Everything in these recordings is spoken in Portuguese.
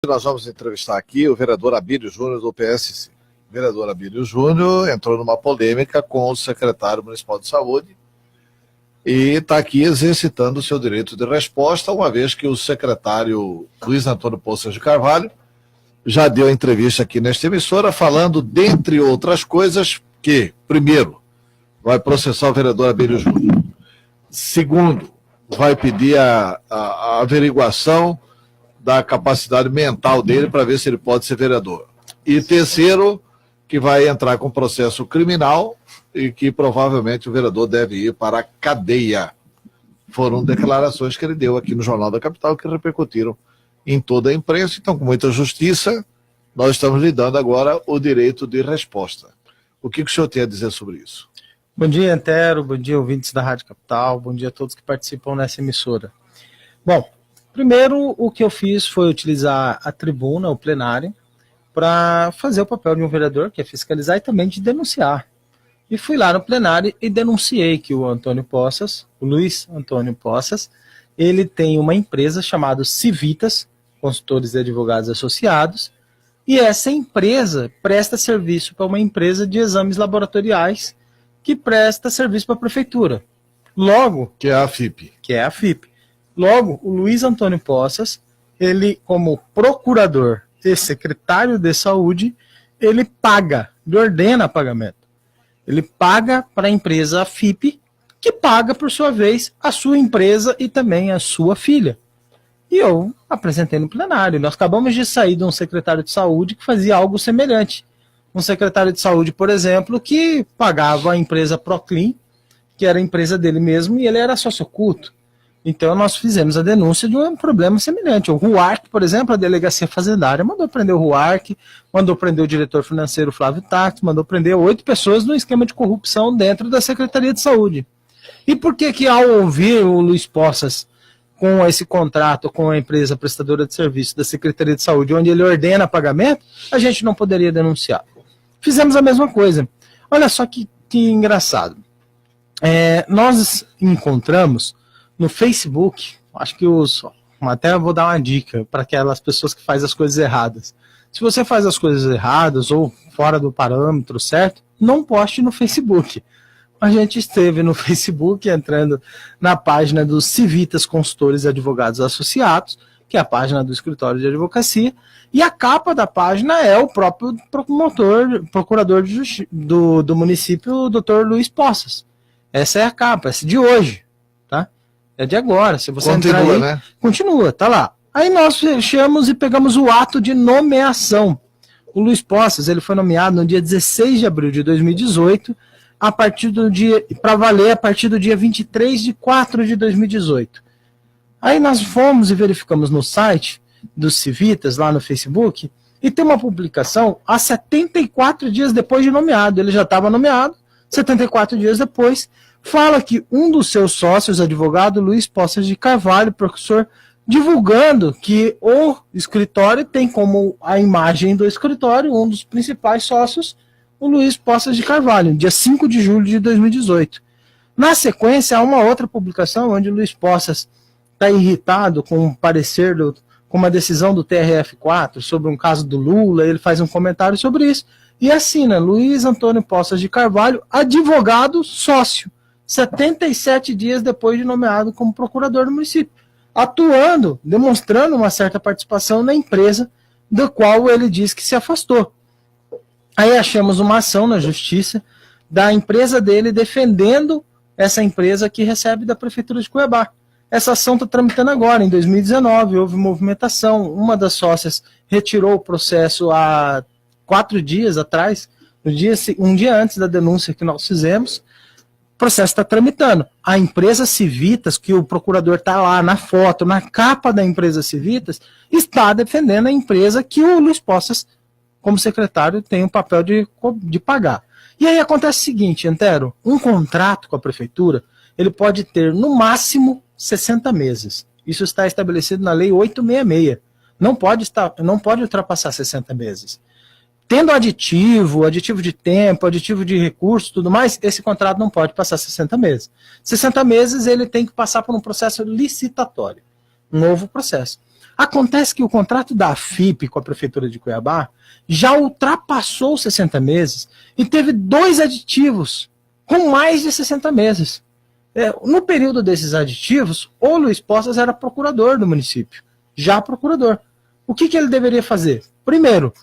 Nós vamos entrevistar aqui o vereador Abílio Júnior do PSC. O vereador Abílio Júnior entrou numa polêmica com o secretário municipal de saúde e está aqui exercitando o seu direito de resposta, uma vez que o secretário Luiz Antônio Poças de Carvalho já deu entrevista aqui nesta emissora falando, dentre outras coisas, que, primeiro, vai processar o vereador Abílio Júnior. Segundo, vai pedir a averiguação da capacidade mental dele para ver se ele pode ser vereador. E terceiro, que vai entrar com processo criminal e que provavelmente o vereador deve ir para a cadeia. Foram declarações que ele deu aqui no Jornal da Capital que repercutiram em toda a imprensa. Então, com muita justiça, nós estamos lhe dando agora o direito de resposta. O que o senhor tem a dizer sobre isso? Bom dia, Antero. Bom dia, ouvintes da Rádio Capital. Bom dia a todos que participam nessa emissora. Bom, primeiro o que eu fiz foi utilizar a tribuna, o plenário, para fazer o papel de um vereador, que é fiscalizar e também de denunciar. E fui lá no plenário e denunciei que o Luiz Antônio Poças, ele tem uma empresa chamada Civitas, Consultores e Advogados Associados, e essa empresa presta serviço para uma empresa de exames laboratoriais que presta serviço para a prefeitura. Logo... Que é a FIP. Logo, o Luiz Antônio Poças, ele, como procurador e secretário de saúde, ele paga, ele ordena pagamento. Ele paga para a empresa FIP, que paga, por sua vez, a sua empresa e também a sua filha. E eu apresentei no plenário. Nós acabamos de sair de um secretário de saúde que fazia algo semelhante. Um secretário de saúde, por exemplo, que pagava a empresa Proclin, que era a empresa dele mesmo, e ele era sócio oculto. Então nós fizemos a denúncia de um problema semelhante. O RUARC, por exemplo, a Delegacia Fazendária, mandou prender o RUARC, mandou prender o diretor financeiro Flávio Tax, mandou prender 8 pessoas no esquema de corrupção dentro da Secretaria de Saúde. E por que ao ouvir o Luiz Poças com esse contrato com a empresa prestadora de serviço da Secretaria de Saúde, onde ele ordena pagamento, a gente não poderia denunciar? Fizemos a mesma coisa. Olha só que engraçado. Nós encontramos no Facebook, acho que até vou dar uma dica para aquelas pessoas que fazem as coisas erradas. Se você faz as coisas erradas ou fora do parâmetro certo, não poste no Facebook. A gente esteve no Facebook entrando na página dos Civitas Consultores e Advogados Associados, que é a página do escritório de advocacia, e a capa da página é o próprio procurador do município, o Dr. Luiz Poças. Essa é a capa, essa é de hoje, tá? É de agora. Se você entrar aí, né? Continua, tá lá. Aí nós fechamos e pegamos o ato de nomeação. O Luiz Poças, ele foi nomeado no dia 16 de abril de 2018, para valer a partir do dia 23 de 4 de 2018. Aí nós fomos e verificamos no site dos Civitas, lá no Facebook, e tem uma publicação há 74 dias depois de nomeado. Ele já estava nomeado, 74 dias depois, fala que um dos seus sócios, advogado Luiz Poças de Carvalho, professor, divulgando que o escritório tem como a imagem do escritório, um dos principais sócios, o Luiz Poças de Carvalho, dia 5 de julho de 2018. Na sequência, há uma outra publicação onde o Luiz Poças está irritado com um parecer, com uma decisão do TRF4 sobre um caso do Lula, ele faz um comentário sobre isso, e assina Luiz Antônio Poças de Carvalho, advogado sócio, 77 dias depois de nomeado como procurador do município, atuando, demonstrando uma certa participação na empresa da qual ele diz que se afastou. Aí achamos uma ação na justiça da empresa dele defendendo essa empresa que recebe da Prefeitura de Cuiabá. Essa ação está tramitando agora, em 2019, houve movimentação, uma das sócias retirou o processo há 4 dias atrás, um dia antes da denúncia que nós fizemos. O processo está tramitando. A empresa Civitas, que o procurador está lá na foto, na capa da empresa Civitas, está defendendo a empresa que o Luiz Poças, como secretário, tem o papel de pagar. E aí acontece o seguinte, Antero, um contrato com a prefeitura, ele pode ter no máximo 60 meses. Isso está estabelecido na Lei 866. Não pode ultrapassar 60 meses. Tendo aditivo de tempo, aditivo de recurso, tudo mais, esse contrato não pode passar 60 meses. 60 meses ele tem que passar por um processo licitatório, um novo processo. Acontece que o contrato da AFIP com a Prefeitura de Cuiabá já ultrapassou os 60 meses e teve 2 aditivos com mais de 60 meses. No período desses aditivos, o Luiz Poças era procurador do município, já procurador. O que ele deveria fazer? Primeiro,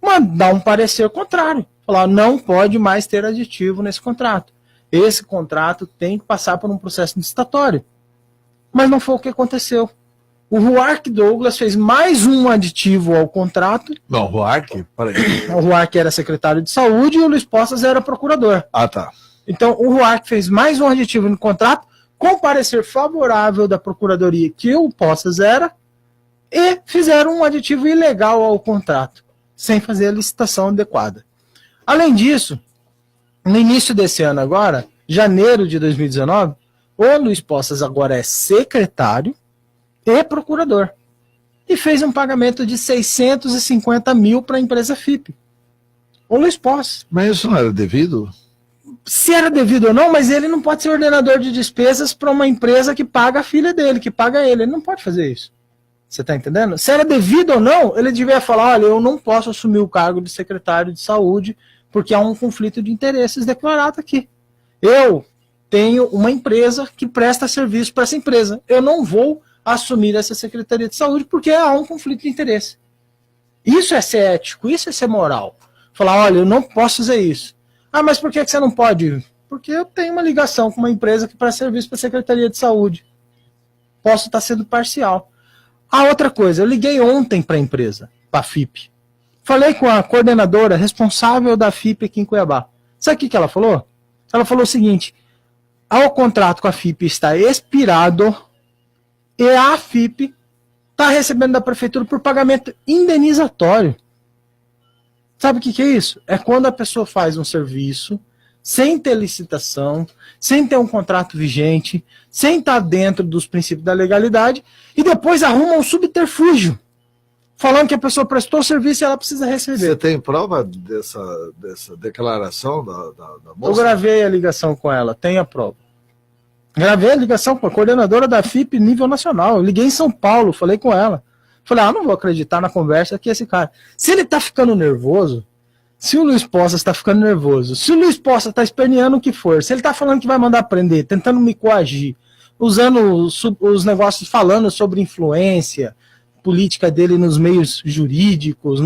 mandar um parecer contrário. Falar, não pode mais ter aditivo nesse contrato. Esse contrato tem que passar por um processo licitatório. Mas não foi o que aconteceu. O Ruark Douglas fez mais um aditivo ao contrato. Não, Ruark? Peraí. O Ruark era secretário de saúde e o Luiz Poças era procurador. Ah, tá. Então, o Ruark fez mais um aditivo no contrato, com parecer favorável da procuradoria que o Poças era, e fizeram um aditivo ilegal ao contrato, sem fazer a licitação adequada. Além disso, no início desse ano agora, janeiro de 2019, o Luiz Poças agora é secretário e procurador. E fez um pagamento de 650 mil para a empresa FIP. O Luiz Poças. Mas isso não era devido? Se era devido ou não, mas ele não pode ser ordenador de despesas para uma empresa que paga a filha dele, que paga ele. Ele não pode fazer isso. Você está entendendo? Se era devido ou não, ele devia falar, olha, eu não posso assumir o cargo de secretário de saúde porque há um conflito de interesses declarado aqui. Eu tenho uma empresa que presta serviço para essa empresa. Eu não vou assumir essa Secretaria de Saúde porque há um conflito de interesse. Isso é ser ético, isso é ser moral. Falar, olha, eu não posso fazer isso. Ah, mas por que você não pode? Porque eu tenho uma ligação com uma empresa que presta serviço para a Secretaria de Saúde. Posso estar sendo parcial. A outra coisa, eu liguei ontem para a empresa, para a FIP. Falei com a coordenadora responsável da FIP aqui em Cuiabá. Sabe o que ela falou? Ela falou o seguinte, o contrato com a FIP está expirado e a FIP está recebendo da prefeitura por pagamento indenizatório. Sabe o que é isso? É quando a pessoa faz um serviço sem ter licitação, sem ter um contrato vigente, sem estar dentro dos princípios da legalidade e depois arruma um subterfúgio, falando que a pessoa prestou o serviço e ela precisa receber. Você tem prova dessa declaração da moça? Eu gravei a ligação com ela, tenho a prova. Gravei a ligação com a coordenadora da FIP nível nacional. Eu liguei em São Paulo, falei com ela. Falei, não vou acreditar na conversa que esse cara... Se ele tá ficando nervoso, se o Luiz Poças está ficando nervoso, se o Luiz Poças está esperneando o que for, se ele tá falando que vai mandar prender, tentando me coagir, usando os negócios, falando sobre influência política dele nos meios jurídicos,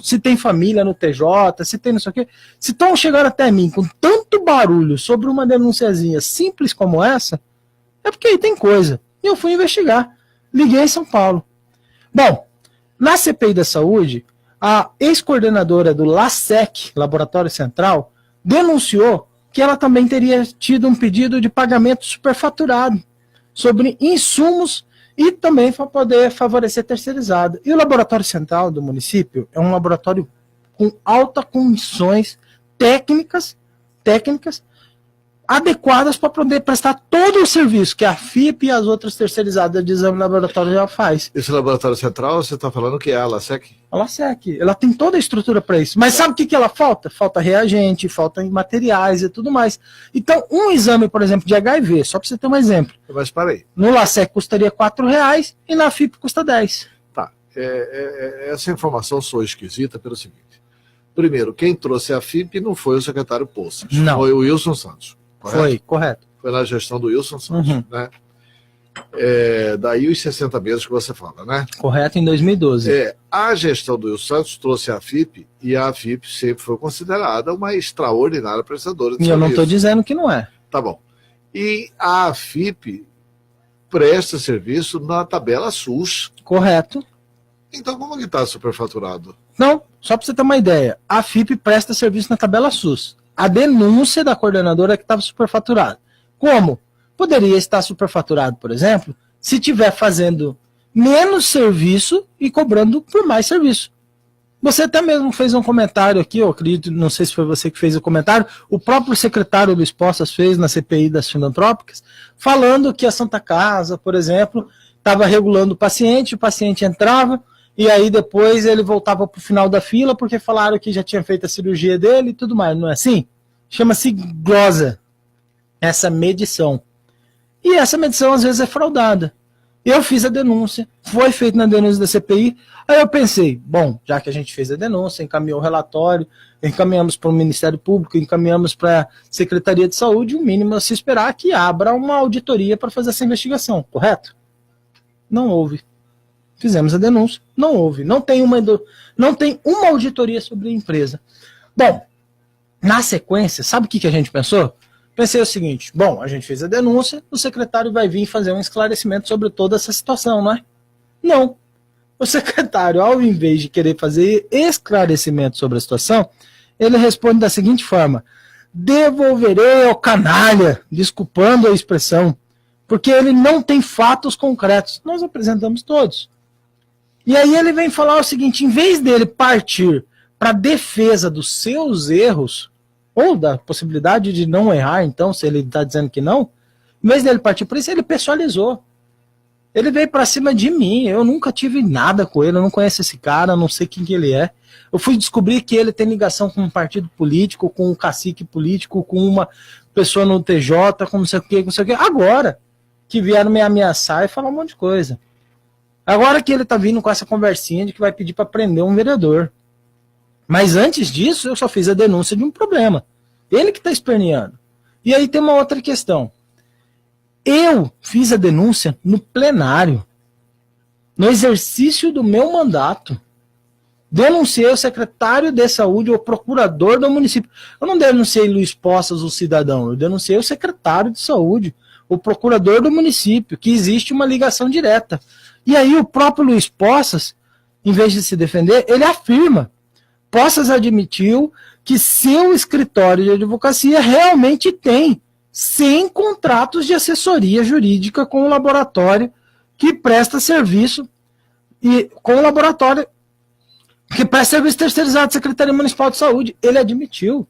se tem família no TJ, se tem não sei o quê, se estão chegando até mim com tanto barulho sobre uma denunciazinha simples como essa, é porque aí tem coisa. E eu fui investigar. Liguei em São Paulo. Bom, na CPI da Saúde, a ex-coordenadora do LASEC, Laboratório Central, denunciou que ela também teria tido um pedido de pagamento superfaturado sobre insumos e também para poder favorecer terceirizado. E o Laboratório Central do município é um laboratório com altas condições técnicas adequadas para poder prestar todo o serviço que a FIP e as outras terceirizadas de exame laboratório já faz. Esse laboratório central, você está falando que é a LASEC? A LASEC, ela tem toda a estrutura para isso. Mas sabe o que ela falta? Falta reagente, falta materiais e tudo mais. Então, um exame, por exemplo, de HIV, só para você ter um exemplo. Mas para aí. No LASEC custaria R$4 e na FIP custa 10. Tá. Essa informação soa esquisita pelo seguinte. Primeiro, quem trouxe a FIP não foi o secretário Poças. Não. Foi o Wilson Santos. Correto? Foi, correto. Foi na gestão do Wilson Santos, né? Daí os 60 meses que você fala, né? Correto, em 2012. A gestão do Wilson Santos trouxe a FIP e a FIP sempre foi considerada uma extraordinária prestadora de serviço. E eu não estou dizendo que não é. Tá bom. E a FIP presta serviço na tabela SUS. Correto. Então como que está superfaturado? Não, só para você ter uma ideia, a FIP presta serviço na tabela SUS. A denúncia da coordenadora é que estava superfaturado. Como? Poderia estar superfaturado, por exemplo, se estiver fazendo menos serviço e cobrando por mais serviço. Você até mesmo fez um comentário aqui, eu acredito, não sei se foi você que fez o comentário, o próprio secretário Luiz Poças fez na CPI das filantrópicas, falando que a Santa Casa, por exemplo, estava regulando o paciente entrava, e aí depois ele voltava para o final da fila porque falaram que já tinha feito a cirurgia dele e tudo mais, não é assim? Chama-se glosa, essa medição. E essa medição às vezes é fraudada. Eu fiz a denúncia, foi feita na denúncia da CPI, aí eu pensei, bom, já que a gente fez a denúncia, encaminhou o relatório, encaminhamos para o Ministério Público, encaminhamos para a Secretaria de Saúde, o mínimo a se esperar que abra uma auditoria para fazer essa investigação, correto? Não houve. Fizemos a denúncia, não houve. Não tem uma auditoria sobre a empresa. Bom, na sequência, sabe o que a gente pensou? Pensei o seguinte, bom, a gente fez a denúncia, o secretário vai vir fazer um esclarecimento sobre toda essa situação, não é? Não. O secretário, ao invés de querer fazer esclarecimento sobre a situação, ele responde da seguinte forma: devolverei ao canalha, desculpando a expressão, porque ele não tem fatos concretos. Nós apresentamos todos. E aí ele vem falar o seguinte, em vez dele partir para a defesa dos seus erros, ou da possibilidade de não errar, então, se ele está dizendo que não, em vez dele partir por isso, ele pessoalizou. Ele veio para cima de mim, eu nunca tive nada com ele, eu não conheço esse cara, não sei quem que ele é. Eu fui descobrir que ele tem ligação com um partido político, com um cacique político, com uma pessoa no TJ, com não sei o que, agora que vieram me ameaçar e falar um monte de coisa. Agora que ele está vindo com essa conversinha de que vai pedir para prender um vereador. Mas antes disso, eu só fiz a denúncia de um problema. Ele que está esperneando. E aí tem uma outra questão. Eu fiz a denúncia no plenário, no exercício do meu mandato. Denunciei o secretário de saúde, o procurador do município. Eu não denunciei Luiz Poças, o cidadão. Eu denunciei o secretário de saúde, o procurador do município, que existe uma ligação direta. E aí o próprio Luiz Poças, em vez de se defender, ele afirma: Poças admitiu que seu escritório de advocacia realmente tem 100 contratos de assessoria jurídica com o laboratório que presta serviço e com o laboratório que presta serviço terceirizado da Secretaria Municipal de Saúde. Ele admitiu.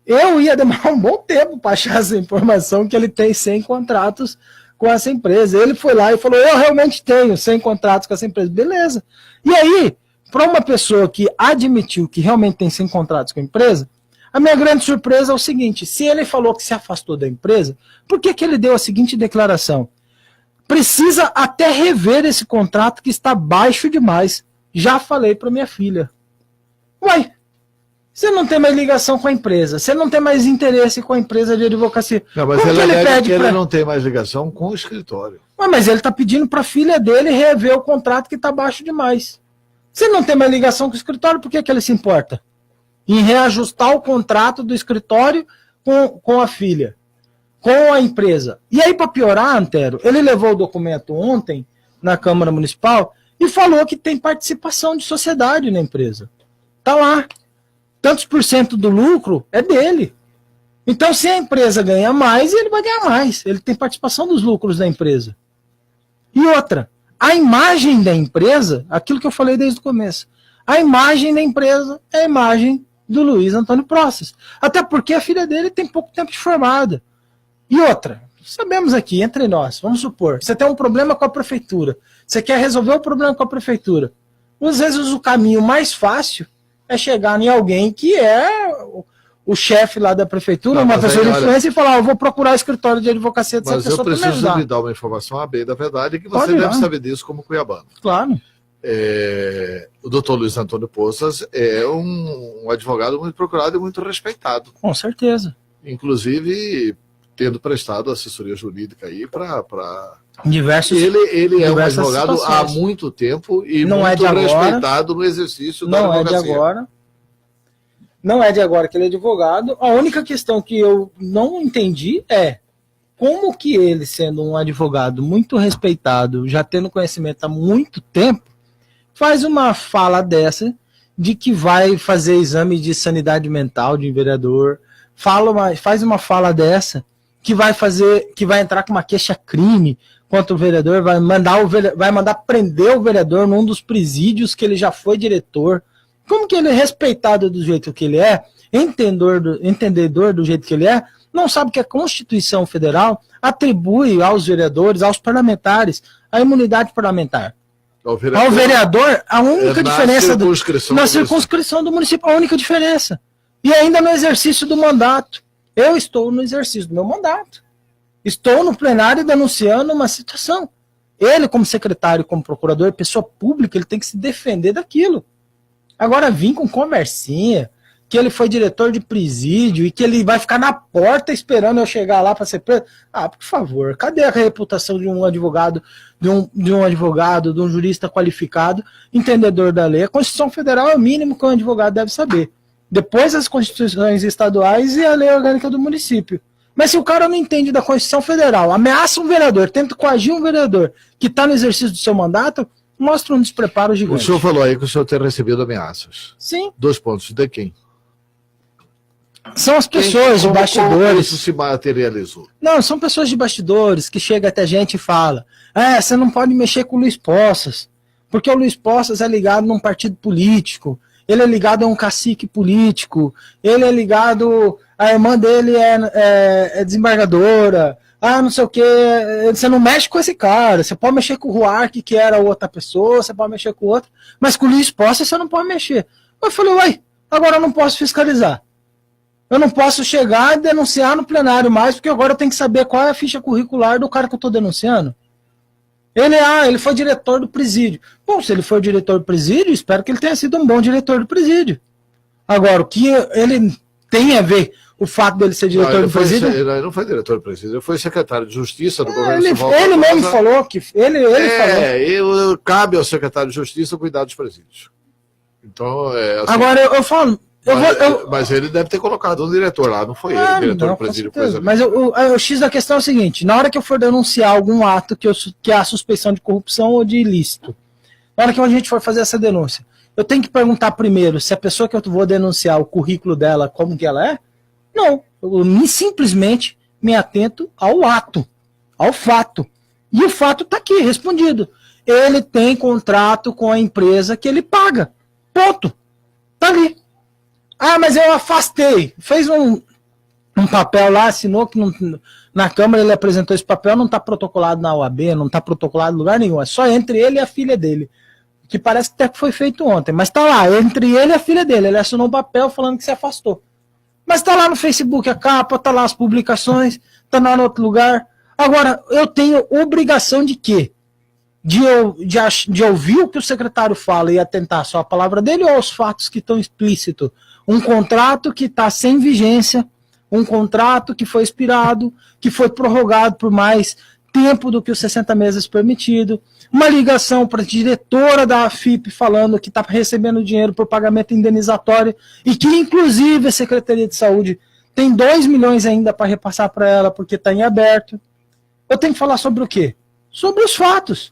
Eu ia demorar um bom tempo para achar essa informação que ele tem 100 contratos com essa empresa. Ele foi lá e falou: eu realmente tenho 100 contratos com essa empresa. Beleza. E aí, para uma pessoa que admitiu que realmente tem 100 contratos com a empresa, a minha grande surpresa é o seguinte: se ele falou que se afastou da empresa, por que ele deu a seguinte declaração? Precisa até rever esse contrato que está baixo demais. Já falei para minha filha. Uai, você não tem mais ligação com a empresa, você não tem mais interesse com a empresa de advocacia. Não, mas como ele pede que ele não tem mais ligação com o escritório. Ué, mas ele está pedindo para a filha dele rever o contrato que está baixo demais. Se não tem mais ligação com o escritório, por que ele se importa em reajustar o contrato do escritório com a filha, com a empresa? E aí, para piorar, Antero, ele levou o documento ontem na Câmara Municipal e falou que tem participação de sociedade na empresa. Está lá. Tantos por cento do lucro é dele. Então, se a empresa ganha mais, ele vai ganhar mais. Ele tem participação dos lucros da empresa. E outra, a imagem da empresa, aquilo que eu falei desde o começo, a imagem da empresa é a imagem do Luiz Antônio Poças. Até porque a filha dele tem pouco tempo de formada. E outra, sabemos aqui, entre nós, vamos supor, você tem um problema com a prefeitura, você quer resolver o problema com a prefeitura. Às vezes o caminho mais fácil é chegar em alguém que é o chefe lá da prefeitura, uma pessoa de influência, e falar: eu vou procurar o escritório de advocacia dessa pessoa para me ajudar. Mas eu preciso lhe dar uma informação a bem da verdade, que você deve saber disso como cuiabano. Claro. O doutor Luiz Antônio Poças é um advogado muito procurado e muito respeitado. Com certeza. Inclusive, tendo prestado assessoria jurídica aí para diversos. Ele é um advogado há muito tempo e não muito respeitado no exercício da advocacia. Não é de agora. Não é de agora que ele é advogado. A única questão que eu não entendi é como que ele, sendo um advogado muito respeitado, já tendo conhecimento há muito tempo, faz uma fala dessa de que vai fazer exame de sanidade mental de vereador, faz uma fala dessa que vai entrar com uma queixa-crime contra o vereador, vai mandar prender o vereador num dos presídios que ele já foi diretor. Como que ele é respeitado do jeito que ele é, entendedor do jeito que ele é, não sabe que a Constituição Federal atribui aos vereadores, aos parlamentares, a imunidade parlamentar. Ao vereador, a única diferença na circunscrição do município, a única diferença. E ainda no exercício do mandato. Eu estou no exercício do meu mandato. Estou no plenário denunciando uma situação. Ele, como secretário, como procurador, pessoa pública, ele tem que se defender daquilo. Agora, vir com conversinha, que ele foi diretor de presídio e que ele vai ficar na porta esperando eu chegar lá para ser preso. Ah, por favor, cadê a reputação de um advogado, de um jurista qualificado, entendedor da lei? A Constituição Federal é o mínimo que um advogado deve saber. Depois as constituições estaduais e a lei orgânica do município. Mas se o cara não entende da Constituição Federal, ameaça um vereador, tenta coagir um vereador que está no exercício do seu mandato, mostra um despreparo gigante. O senhor falou aí que o senhor tem recebido ameaças. Sim. 2 pontos. De quem? São as pessoas de bastidores. Como isso se materializou? Não, são pessoas de bastidores que chegam até a gente e falam: você não pode mexer com o Luiz Poças, porque o Luiz Poças é ligado num partido político, ele é ligado a um cacique político, ele é ligado, a irmã dele é desembargadora, não sei o que, você não mexe com esse cara, você pode mexer com o Ruark, que era outra pessoa, você pode mexer com outro, mas com o Luiz Poças você não pode mexer. Eu falei: uai, agora eu não posso fiscalizar. Eu não posso chegar e denunciar no plenário mais, porque agora eu tenho que saber qual é a ficha curricular do cara que eu estou denunciando. Ele foi diretor do presídio. Bom, se ele for diretor do presídio, espero que ele tenha sido um bom diretor do presídio. Agora, o que ele tem a ver, o fato dele ser diretor do presídio... Ele não foi diretor do presídio, ele foi secretário de Justiça do governo Ele mesmo falou que... Ele falou. Cabe ao secretário de Justiça cuidar dos presídios. Então, assim, agora, eu falo... Mas ele deve ter colocado um diretor lá, não foi ele, o diretor do presídio. Mas o X da questão é o seguinte: na hora que eu for denunciar algum ato que há suspeição de corrupção ou de ilícito, na hora que a gente for fazer essa denúncia, eu tenho que perguntar primeiro se a pessoa que eu vou denunciar, o currículo dela, como que ela é? Não, eu simplesmente me atento ao ato, ao fato. E o fato está aqui, respondido. Ele tem contrato com a empresa que ele paga. Ponto. Está ali. Mas eu afastei. Fez um papel lá, assinou que na Câmara ele apresentou esse papel, não está protocolado na OAB, não está protocolado em lugar nenhum. É só entre ele e a filha dele. Que parece que até foi feito ontem. Mas está lá, entre ele e a filha dele. Ele assinou um papel falando que se afastou. Mas está lá no Facebook a capa, está lá as publicações, está lá no outro lugar. Agora, eu tenho obrigação de quê? De ouvir o que o secretário fala e atentar só a palavra dele ou aos fatos que estão explícitos? Um contrato que está sem vigência, um contrato que foi expirado, que foi prorrogado por mais tempo do que os 60 meses permitido, uma ligação para a diretora da AFIP falando que está recebendo dinheiro por pagamento indenizatório e que, inclusive, a Secretaria de Saúde tem 2 milhões ainda para repassar para ela porque está em aberto. Eu tenho que falar sobre o quê? Sobre os fatos.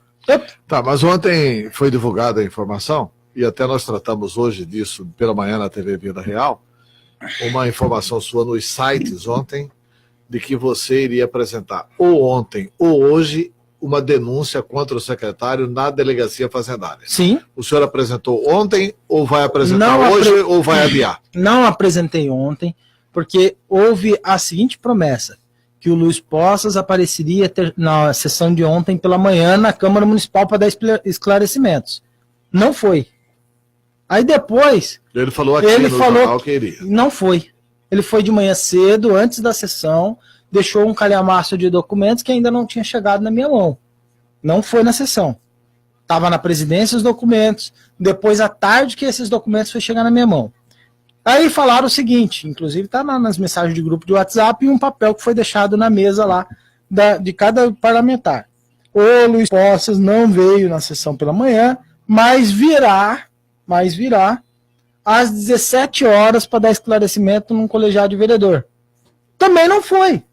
Tá, mas ontem foi divulgada a informação, e até nós tratamos hoje disso pela manhã na TV Vida Real, uma informação sua nos sites ontem, de que você iria apresentar ou ontem ou hoje uma denúncia contra o secretário na delegacia fazendária. Sim. O senhor apresentou ontem ou vai apresentar hoje ou vai adiar? Não apresentei ontem, porque houve a seguinte promessa, que o Luiz Poças apareceria na sessão de ontem pela manhã na Câmara Municipal para dar esclarecimentos. Não foi. Aí depois... Ele falou aqui no jornal que iria. Não foi. Ele foi de manhã cedo, antes da sessão, deixou um calhamaço de documentos que ainda não tinha chegado na minha mão. Não foi na sessão. Estava na presidência os documentos, depois à tarde que esses documentos foram chegar na minha mão. Aí falaram o seguinte, inclusive está nas mensagens de grupo de WhatsApp, e um papel que foi deixado na mesa lá de cada parlamentar. O Luiz Poças não veio na sessão pela manhã, mas virá às 17 horas para dar esclarecimento num colegiado de vereador. Também não foi.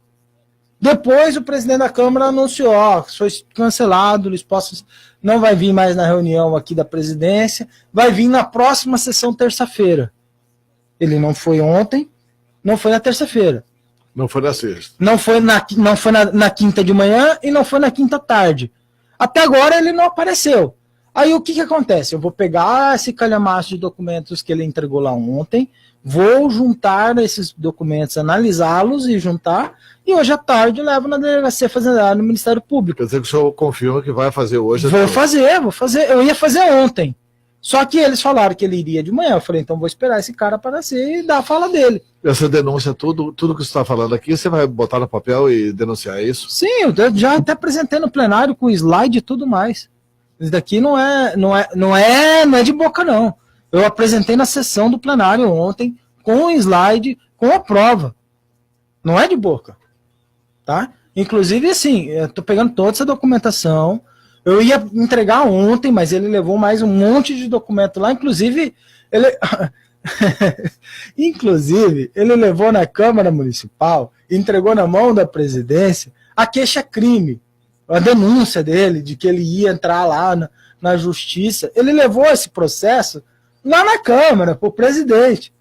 Depois o presidente da Câmara anunciou, foi cancelado, o Luiz Poças não vai vir mais na reunião aqui da presidência, vai vir na próxima sessão terça-feira. Ele não foi ontem, não foi na terça-feira. Não foi na sexta. Não foi na quinta de manhã e não foi na quinta tarde. Até agora ele não apareceu. Aí o que acontece? Eu vou pegar esse calhamaço de documentos que ele entregou lá ontem, vou juntar esses documentos, analisá-los e juntar, e hoje à tarde levo na delegacia fazendária no Ministério Público. Quer dizer que o senhor confirma que vai fazer hoje? Vou fazer. Eu ia fazer ontem. Só que eles falaram que ele iria de manhã. Eu falei, então vou esperar esse cara aparecer e dar a fala dele. Essa denúncia, tudo que você está falando aqui, você vai botar no papel e denunciar isso? Sim, eu já até apresentei no plenário com slide e tudo mais. Isso daqui não é de boca, não. Eu apresentei na sessão do plenário ontem, com o slide, com a prova. Não é de boca. Tá? Inclusive, assim, eu tô pegando toda essa documentação. Eu ia entregar ontem, mas ele levou mais um monte de documento lá. Inclusive, ele levou na Câmara Municipal e entregou na mão da presidência a queixa-crime, a denúncia dele de que ele ia entrar lá na justiça. Ele levou esse processo lá na Câmara, para o presidente.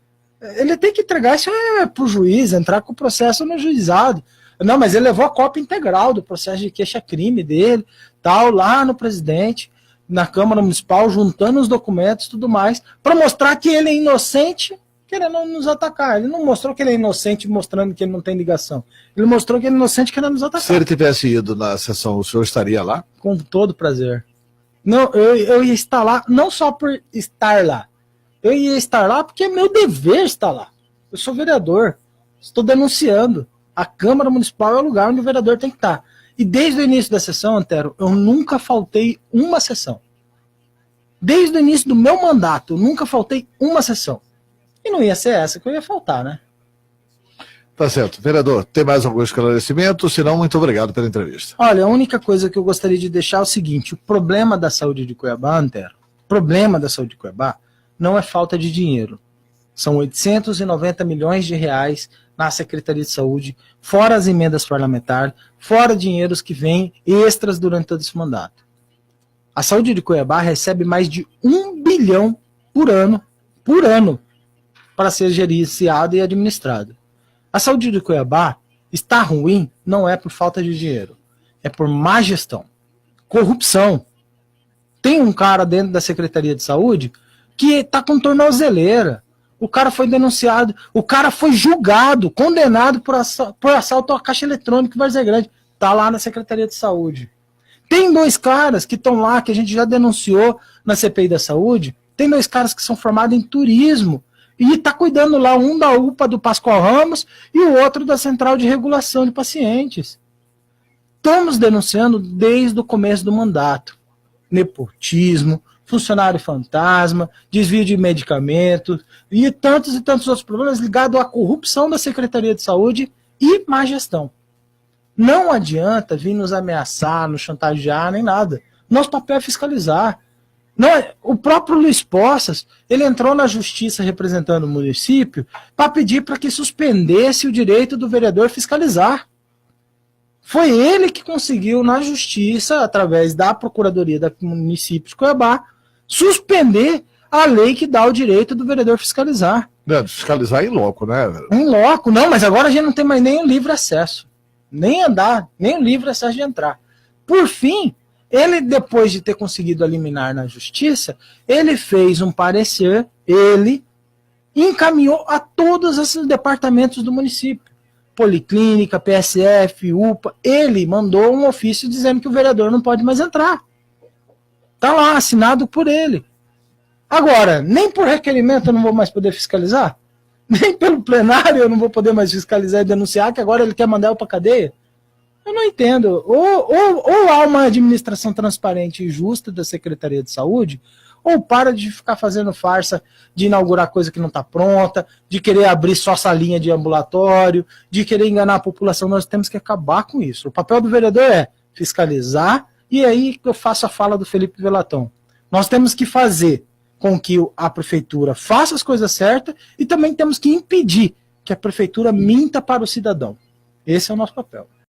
Ele tem que entregar isso para o juiz, entrar com o processo no juizado. Não, mas ele levou a cópia integral do processo de queixa-crime dele, tal, lá no presidente, na Câmara Municipal, juntando os documentos e tudo mais, para mostrar que ele é inocente, querendo nos atacar. Ele não mostrou que ele é inocente mostrando que ele não tem ligação. Ele mostrou que ele é inocente querendo nos atacar. Se ele tivesse ido na sessão, o senhor estaria lá? Com todo prazer. Não, eu ia estar lá, não só por estar lá. Eu ia estar lá porque é meu dever estar lá. Eu sou vereador, estou denunciando. A Câmara Municipal é o lugar onde o vereador tem que estar. E desde o início da sessão, Antero, eu nunca faltei uma sessão. Desde o início do meu mandato, eu nunca faltei uma sessão. E não ia ser essa que eu ia faltar, né? Tá certo. Vereador, tem mais algum esclarecimento? Se não, muito obrigado pela entrevista. Olha, a única coisa que eu gostaria de deixar é o seguinte: o problema da saúde de Cuiabá, Antero, o problema da saúde de Cuiabá não é falta de dinheiro. São 890 milhões de reais na Secretaria de Saúde, fora as emendas parlamentares, fora dinheiros que vêm extras durante todo esse mandato. A saúde de Cuiabá recebe mais de 1 bilhão por ano, para ser gerenciada e administrada. A saúde de Cuiabá está ruim, não é por falta de dinheiro, é por má gestão, corrupção. Tem um cara dentro da Secretaria de Saúde que está com tornozeleira. O cara foi denunciado, o cara foi julgado, condenado por assalto à caixa eletrônica em Várzea Grande. Está lá na Secretaria de Saúde. Tem 2 caras que estão lá, que a gente já denunciou na CPI da Saúde. Tem 2 caras que são formados em turismo. E está cuidando lá, um da UPA do Pascoal Ramos e o outro da Central de Regulação de Pacientes. Estamos denunciando desde o começo do mandato. Nepotismo, funcionário fantasma, desvio de medicamentos e tantos outros problemas ligados à corrupção da Secretaria de Saúde e má gestão. Não adianta vir nos ameaçar, nos chantagear, nem nada. Nosso papel é fiscalizar. Não, o próprio Luiz Poças, ele entrou na justiça representando o município para pedir para que suspendesse o direito do vereador fiscalizar. Foi ele que conseguiu na justiça, através da Procuradoria do município de Cuiabá, suspender a lei que dá o direito do vereador fiscalizar. Não, fiscalizar em loco, né? Em loco, não, mas agora a gente não tem mais nem o livre acesso. Nem andar, nem o livre acesso de entrar. Por fim, ele, depois de ter conseguido a liminar na justiça, ele fez um parecer, ele encaminhou a todos esses departamentos do município. Policlínica, PSF, UPA, ele mandou um ofício dizendo que o vereador não pode mais entrar. Está lá, assinado por ele. Agora, nem por requerimento eu não vou mais poder fiscalizar? Nem pelo plenário eu não vou poder mais fiscalizar e denunciar que agora ele quer mandar eu para cadeia? Eu não entendo. Ou há uma administração transparente e justa da Secretaria de Saúde, ou para de ficar fazendo farsa de inaugurar coisa que não está pronta, de querer abrir só salinha de ambulatório, de querer enganar a população. Nós temos que acabar com isso. O papel do vereador é fiscalizar, e aí eu faço a fala do Felipe Velatão. Nós temos que fazer com que a prefeitura faça as coisas certas e também temos que impedir que a prefeitura minta para o cidadão. Esse é o nosso papel.